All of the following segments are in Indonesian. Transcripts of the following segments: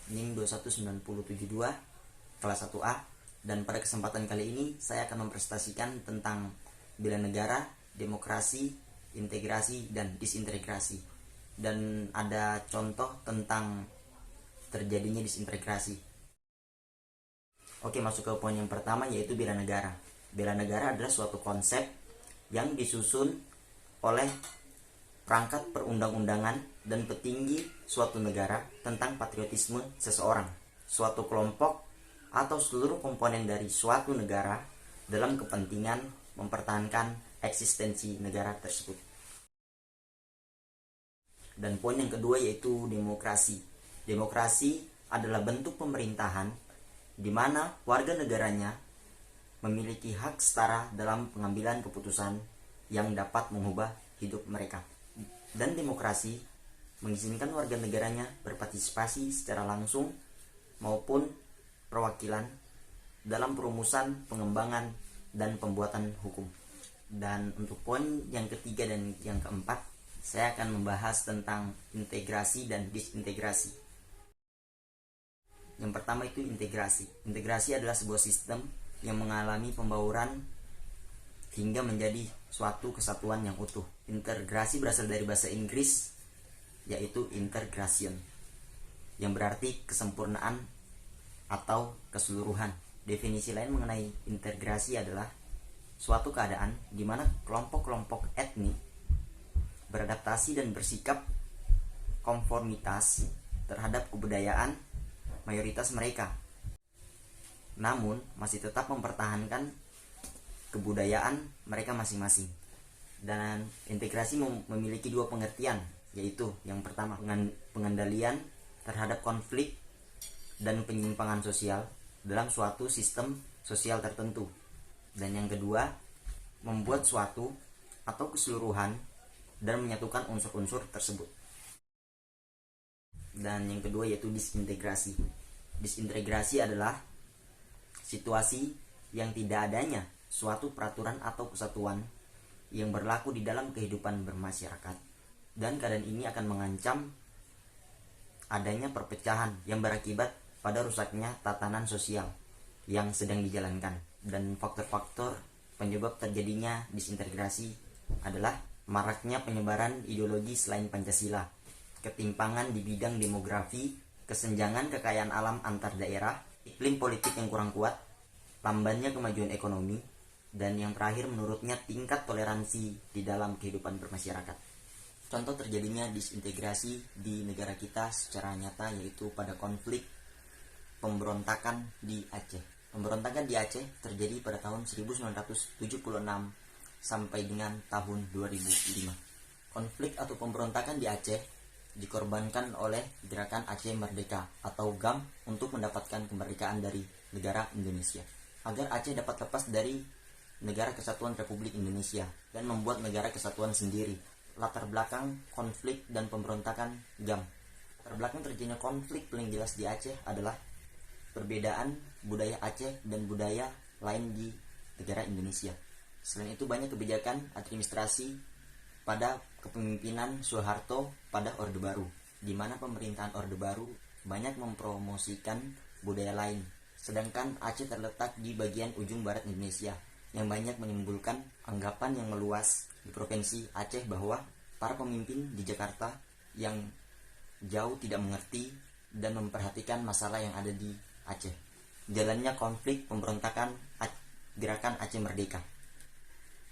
NIM 21972 kelas 1A, dan pada kesempatan kali ini saya akan mempresentasikan tentang bela negara, demokrasi, integrasi, dan disintegrasi. Dan ada contoh tentang terjadinya disintegrasi. Oke, masuk ke poin yang pertama, yaitu bela negara. Bela negara adalah suatu konsep yang disusun oleh perangkat perundang-undangan dan petinggi suatu negara tentang patriotisme seseorang, suatu kelompok, atau seluruh komponen dari suatu negara dalam kepentingan mempertahankan eksistensi negara tersebut. Dan poin yang kedua yaitu demokrasi. Demokrasi adalah bentuk pemerintahan di mana warga negaranya memiliki hak setara dalam pengambilan keputusan yang dapat mengubah hidup mereka. Dan demokrasi mengizinkan warga negaranya berpartisipasi secara langsung maupun perwakilan dalam perumusan, pengembangan, dan pembuatan hukum. Dan untuk poin yang ketiga dan yang keempat, saya akan membahas tentang integrasi dan disintegrasi. Yang pertama itu integrasi. Integrasi adalah sebuah sistem yang mengalami pembauran hingga menjadi suatu kesatuan yang utuh. Integrasi berasal dari bahasa Inggris, yaitu integration, yang berarti kesempurnaan atau keseluruhan. Definisi lain mengenai integrasi adalah suatu keadaan di mana kelompok-kelompok etnik beradaptasi dan bersikap konformitas terhadap kebudayaan mayoritas mereka, namun masih tetap mempertahankan kebudayaan mereka masing-masing. Dan integrasi memiliki dua pengertian, yaitu yang pertama pengendalian terhadap konflik dan penyimpangan sosial dalam suatu sistem sosial tertentu, dan yang kedua membuat suatu atau keseluruhan dan menyatukan unsur-unsur tersebut. Dan yang kedua yaitu disintegrasi. Disintegrasi adalah situasi yang tidak adanya suatu peraturan atau kesatuan yang berlaku di dalam kehidupan bermasyarakat, dan keadaan ini akan mengancam adanya perpecahan yang berakibat pada rusaknya tatanan sosial yang sedang dijalankan. Dan faktor-faktor penyebab terjadinya disintegrasi adalah maraknya penyebaran ideologi selain Pancasila, ketimpangan di bidang demografi, kesenjangan kekayaan alam antar daerah, iklim politik yang kurang kuat, lambannya kemajuan ekonomi, dan yang terakhir menurutnya tingkat toleransi di dalam kehidupan bermasyarakat. Contoh terjadinya disintegrasi di negara kita secara nyata yaitu pada konflik pemberontakan di Aceh. Pemberontakan di Aceh terjadi pada tahun 1976 sampai dengan tahun 2005. Konflik atau pemberontakan di Aceh dikorbankan oleh Gerakan Aceh Merdeka atau GAM untuk mendapatkan kemerdekaan dari negara Indonesia, agar Aceh dapat lepas dari Negara Kesatuan Republik Indonesia dan membuat negara kesatuan sendiri. Latar belakang konflik dan pemberontakan GAM. Latar belakang terjadinya konflik paling jelas di Aceh adalah perbedaan budaya Aceh dan budaya lain di negara Indonesia. Selain itu banyak kebijakan administrasi pada kepemimpinan Soeharto pada Orde Baru, di mana pemerintahan Orde Baru banyak mempromosikan budaya lain, sedangkan Aceh terletak di bagian ujung barat Indonesia, yang banyak menimbulkan anggapan yang meluas di provinsi Aceh bahwa para pemimpin di Jakarta yang jauh tidak mengerti dan memperhatikan masalah yang ada di Aceh. Jalannya konflik pemberontakan Gerakan Aceh Merdeka.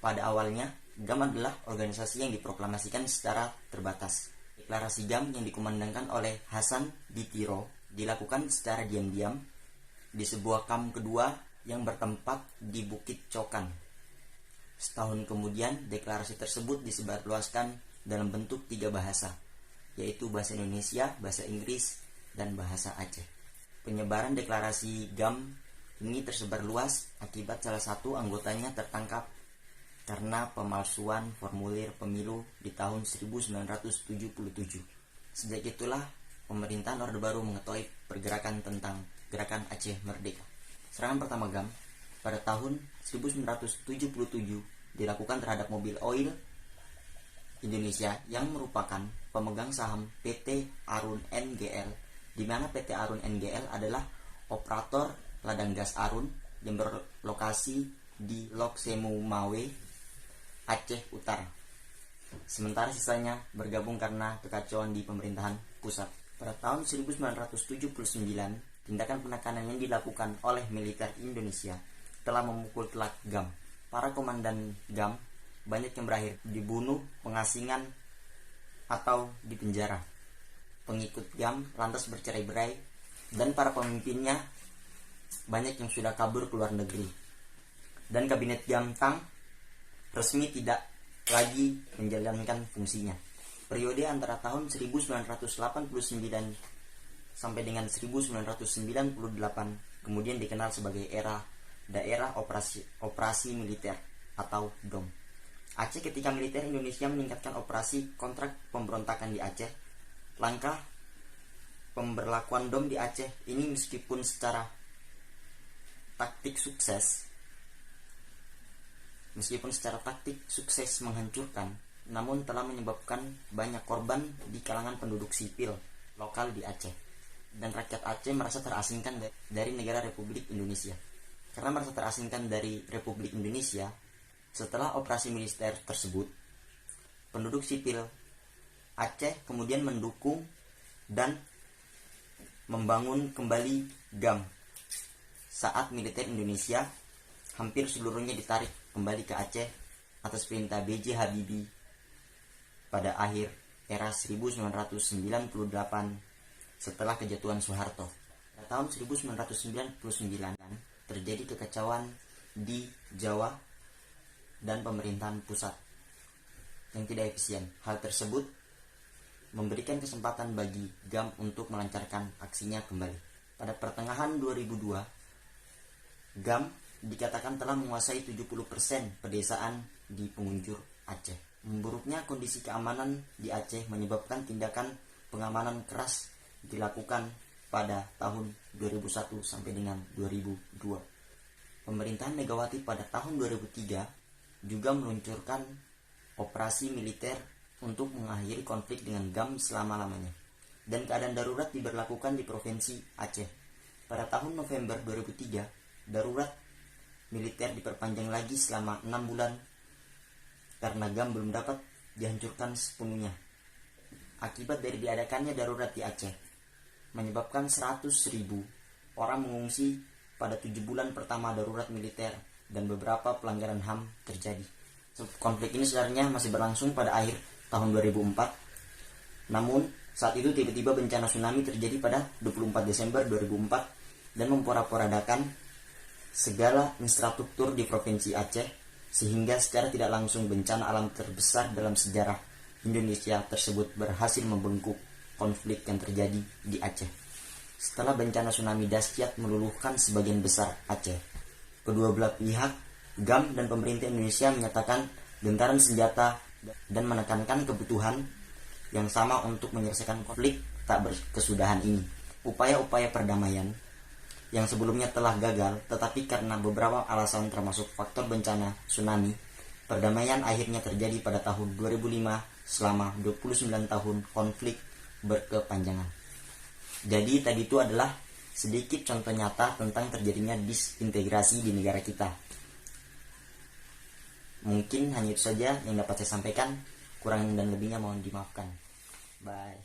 Pada awalnya, GAM adalah organisasi yang diproklamasikan secara terbatas. Deklarasi GAM yang dikumandangkan oleh Hasan Ditiro dilakukan secara diam-diam di sebuah kamp kedua yang bertempat di Bukit Cokan. Setahun kemudian, deklarasi tersebut disebarluaskan dalam bentuk 3 bahasa, yaitu bahasa Indonesia, bahasa Inggris, dan bahasa Aceh. Penyebaran deklarasi GAM ini tersebar luas akibat salah satu anggotanya tertangkap karena pemalsuan formulir pemilu di tahun 1977. Sejak itulah pemerintahan Orde Baru mengetahui pergerakan tentang Gerakan Aceh Merdeka. Serangan pertama GAM pada tahun 1977 dilakukan terhadap mobil oil Indonesia yang merupakan pemegang saham PT Arun NGL di mana PT Arun NGL adalah operator ladang gas Arun yang berlokasi di Lok Semu Mawe, Aceh Utara. Sementara sisanya bergabung karena kekacauan di pemerintahan pusat. Pada tahun 1979, tindakan penekanan yang dilakukan oleh militer Indonesia telah memukul telak GAM. Para komandan GAM banyak yang berakhir dibunuh, pengasingan, atau dipenjara. Pengikut GAM lantas bercerai-berai dan para pemimpinnya banyak yang sudah kabur ke luar negeri. Dan kabinet GAM Tang resmi tidak lagi menjalankan fungsinya. Periode antara tahun 1989 sampai dengan 1998 kemudian dikenal sebagai era Daerah Operasi Militer atau DOM. Aceh ketika militer Indonesia meningkatkan operasi kontrak pemberontakan di Aceh. Langkah pemberlakuan DOM di Aceh ini meskipun secara taktik sukses menghancurkan, namun telah menyebabkan banyak korban di kalangan penduduk sipil lokal di Aceh. Dan rakyat Aceh merasa terasingkan dari negara Republik Indonesia. Karena merasa terasingkan dari Republik Indonesia, setelah operasi militer tersebut, penduduk sipil Aceh kemudian mendukung dan membangun kembali GAM saat militer Indonesia hampir seluruhnya ditarik kembali ke Aceh atas perintah B.J. Habibie pada akhir era 1998 setelah kejatuhan Soeharto. Pada tahun 1999 terjadi kekacauan di Jawa dan pemerintahan pusat yang tidak efisien. Hal tersebut memberikan kesempatan bagi GAM untuk melancarkan aksinya kembali. Pada pertengahan 2002, GAM dikatakan telah menguasai 70% pedesaan di pengunjur Aceh. Memburuknya kondisi keamanan di Aceh menyebabkan tindakan pengamanan keras dilakukan pada tahun 2001 sampai dengan 2002. Pemerintahan Megawati pada tahun 2003 juga meluncurkan operasi militer untuk mengakhiri konflik dengan GAM selama-lamanya. Dan keadaan darurat diberlakukan di Provinsi Aceh. Pada tahun November 2003, darurat militer diperpanjang lagi selama 6 bulan karena GAM belum dapat dihancurkan sepenuhnya. Akibat dari diadakannya darurat di Aceh, menyebabkan 100.000 orang mengungsi pada 7 bulan pertama darurat militer dan beberapa pelanggaran HAM terjadi. Konflik ini sebenarnya masih berlangsung pada akhir tahun 2004. Namun saat itu tiba-tiba bencana tsunami terjadi pada 24 Desember 2004 dan memporak-porandakan segala infrastruktur di Provinsi Aceh, sehingga secara tidak langsung bencana alam terbesar dalam sejarah Indonesia tersebut berhasil membengkuk konflik yang terjadi di Aceh. Setelah bencana tsunami dahsyat meluluhkan sebagian besar Aceh, kedua belah pihak, GAM dan pemerintah Indonesia menyatakan gentaran senjata dan menekankan kebutuhan yang sama untuk menyelesaikan konflik tak berkesudahan ini. Upaya-upaya perdamaian yang sebelumnya telah gagal, tetapi karena beberapa alasan termasuk faktor bencana tsunami, perdamaian akhirnya terjadi pada tahun 2005 selama 29 tahun konflik berkepanjangan. Jadi tadi itu adalah sedikit contoh nyata tentang terjadinya disintegrasi di negara kita. Mungkin hanya itu saja yang dapat saya sampaikan. Kurang dan lebihnya mohon dimaafkan. Bye.